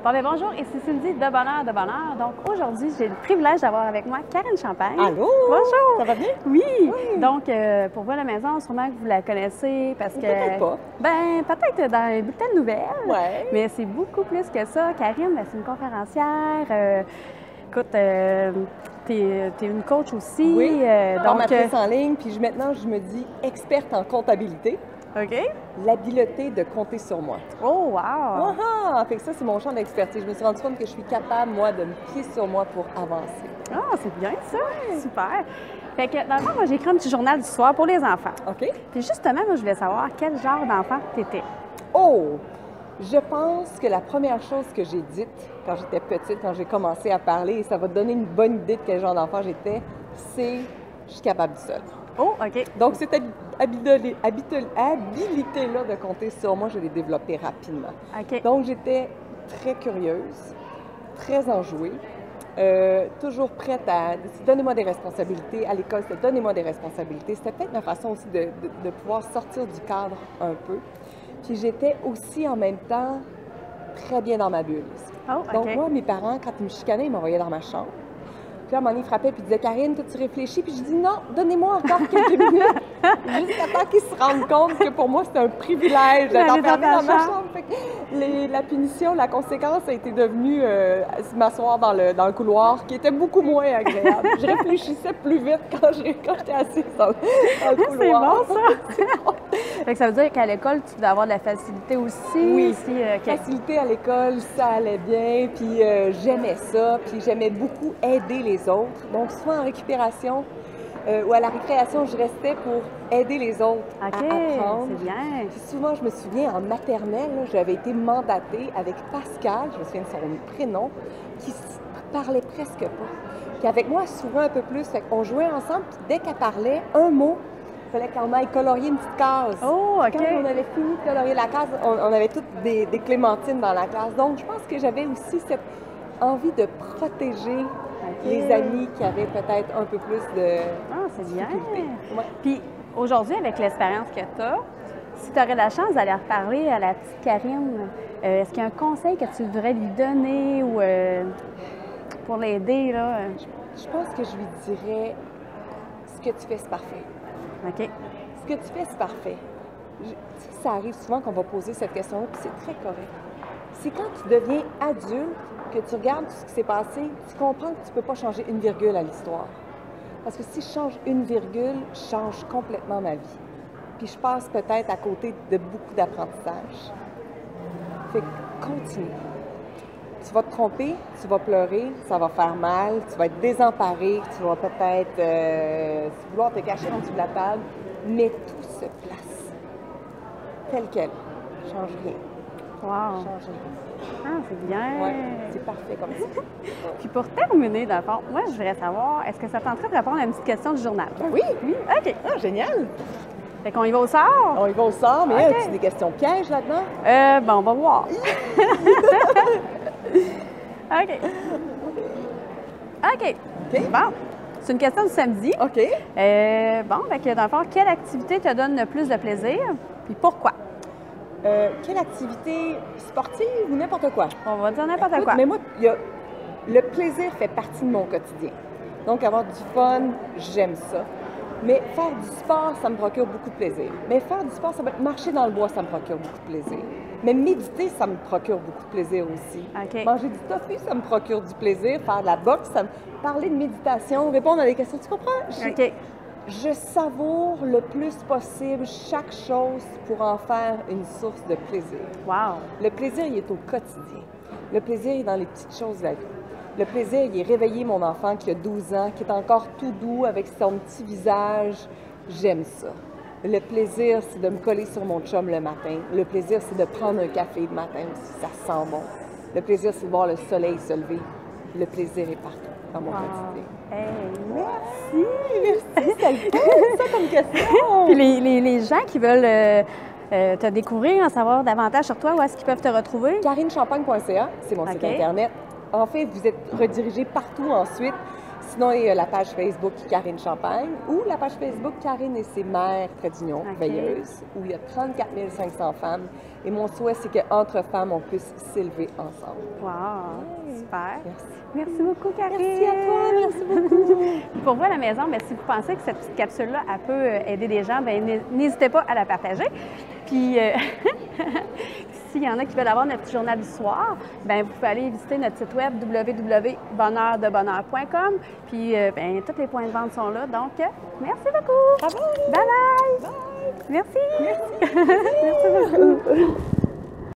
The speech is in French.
Bon, ben bonjour, ici Cindy de Bonheur de Bonheur. Donc aujourd'hui, j'ai le privilège d'avoir avec moi Karine Champagne. Allô? Bonjour! Ça va bien? Oui! Oui. Donc, pour vous à la maison, sûrement que vous la connaissez parce que... Peut-être pas. Ben, peut-être dans les bulletins de nouvelles. Ouais. Mais c'est beaucoup plus que ça. Karine, ben, c'est une conférencière. Écoute, t'es une coach aussi. Oui, Donc, formatrice en ligne, puis maintenant, je me dis experte en comptabilité, OK. l'habileté de compter sur moi. Oh, wow! Ah! Fait que ça, c'est mon champ d'expertise. Je me suis rendu compte que je suis capable, moi, de me fier sur moi pour avancer. Ah, c'est bien ça! Super! Fait que, dans le fond, moi, j'ai écrit un petit journal du soir pour les enfants. OK? Puis justement, moi, je voulais savoir quel genre d'enfant t'étais. Oh! Je pense que la première chose que j'ai dite quand j'étais petite, quand j'ai commencé à parler, et ça va te donner une bonne idée de quel genre d'enfant j'étais, c'est « je suis capable du seul ». Oh, OK. Donc, cette habilité-là de compter sur moi, je l'ai développée rapidement. OK. Donc, j'étais très curieuse, très enjouée, toujours prête à... Donnez-moi des responsabilités. À l'école, c'était donnez-moi des responsabilités. C'était peut-être ma façon aussi de pouvoir sortir du cadre un peu. Puis j'étais aussi en même temps très bien dans ma bulle. Oh, OK. Donc, moi, mes parents, quand ils me chicanaient, ils m'envoyaient dans ma chambre. Puis là, à un moment donné, ils frappaient puis ils disaient « Karine, toi, tu réfléchis? » Puis je dis « Non, donnez-moi encore quelques minutes. » Jusqu'à temps qu'ils se rendent compte que pour moi, c'était un privilège d'être enfermée dans ma chambre. Fait que la punition, la conséquence a été devenue m'asseoir dans le couloir, qui était beaucoup moins agréable. Je réfléchissais plus vite quand j'étais assise dans le couloir. C'est bon, ça! Fait que ça veut dire qu'à l'école, tu devais avoir de la facilité aussi? Oui, OK. facilité à l'école, ça allait bien, puis j'aimais ça, puis j'aimais beaucoup aider les autres. Donc, soit en récupération ou à la récréation, je restais pour aider les autres à apprendre. C'est bien. Puis souvent, je me souviens, en maternelle, là, j'avais été mandatée avec Pascal, je me souviens de son prénom, qui parlait presque pas. Puis avec moi, elle s'ouvrait un peu plus. Fait qu'on jouait ensemble, puis dès qu'elle parlait, un mot, il fallait qu'on aille colorier une petite case. Oh, OK. Quand on avait fini de colorier la case, on avait toutes des clémentines dans la classe. Donc, je pense que j'avais aussi cette envie de protéger les amis qui avaient peut-être un peu plus de c'est bien. Ouais. Puis aujourd'hui, avec l'expérience que tu as, si tu aurais la chance d'aller reparler à la petite Karine, est-ce qu'il y a un conseil que tu voudrais lui donner ou pour l'aider, là? Je pense que je lui dirais « Ce que tu fais, c'est parfait. » OK. Ce que tu fais, c'est parfait. Ça arrive souvent qu'on va poser cette question-là, puis c'est très correct. C'est quand tu deviens adulte, que tu regardes tout ce qui s'est passé, tu comprends que tu ne peux pas changer une virgule à l'histoire. Parce que si je change une virgule, je change complètement ma vie. Puis je passe peut-être à côté de beaucoup d'apprentissage. Fait que continue. Tu vas te tromper, tu vas pleurer, ça va faire mal, tu vas être désemparé, tu vas peut-être vouloir te cacher en dessous de la table, mais tout se place. Tel quel. Change rien. Wow! Change rien. Ah, c'est bien! Oui, c'est parfait comme ça. Puis pour terminer, dans le fond, moi, je voudrais savoir, est-ce que ça tenterait de répondre à une petite question du journal? Ben oui! Oui? OK. Ah, génial! Fait qu'on y va au sort? On y va au sort, mais OK. as-tu des questions pièges là-dedans? Bon, on va voir. OK. OK. OK. Bon. C'est une question du samedi. OK. Bon, fait que dans le fond, quelle activité te donne le plus de plaisir? Puis pourquoi? Quelle activité sportive ou n'importe quoi? On va dire n'importe Écoute, quoi. mais moi, le plaisir fait partie de mon quotidien. Donc, avoir du fun, j'aime ça. Mais faire du sport, ça me procure beaucoup de plaisir. Mais faire du sport, ça va être marcher dans le bois, ça me procure beaucoup de plaisir. Mais méditer, ça me procure beaucoup de plaisir aussi. OK. Manger du tofu, ça me procure du plaisir. Faire de la boxe, parler de méditation, répondre à des questions. Tu comprends? OK. Je savoure le plus possible chaque chose pour en faire une source de plaisir. Wow! Le plaisir, il est au quotidien. Le plaisir, il est dans les petites choses de la vie. Le plaisir, il est réveiller mon enfant qui a 12 ans, qui est encore tout doux avec son petit visage. J'aime ça. Le plaisir, c'est de me coller sur mon chum le matin. Le plaisir, c'est de prendre un café le matin aussi. Ça sent bon. Le plaisir, c'est de voir le soleil se lever. Le plaisir est partout dans mon quotidien. Hey, merci! Merci, c'est le fun, ça comme question! Puis les gens qui veulent te découvrir, en savoir davantage sur toi, où est-ce qu'ils peuvent te retrouver? KarineChampagne.ca, c'est mon site Internet. En fait, vous êtes redirigé partout ensuite. Sinon, il y a la page Facebook Karine Champagne ou la page Facebook Karine et ses mères, trait d'union, veilleuses, où il y a 34 500 femmes. Et mon souhait, c'est qu'entre femmes, on puisse s'élever ensemble. Wow! Super! Merci. Merci beaucoup, Karine! Merci à toi, merci beaucoup! Pour vous à la maison, bien, si vous pensez que cette petite capsule-là, elle peut aider des gens, bien, n'hésitez pas à la partager. Puis, s'il y en a qui veulent avoir notre petit journal du soir, bien, vous pouvez aller visiter notre site web www.bonheurdebonheur.com. Puis, bien, tous les points de vente sont là. Donc, merci beaucoup! Bravo! Bye bye! Bye! Merci! Merci! Merci beaucoup!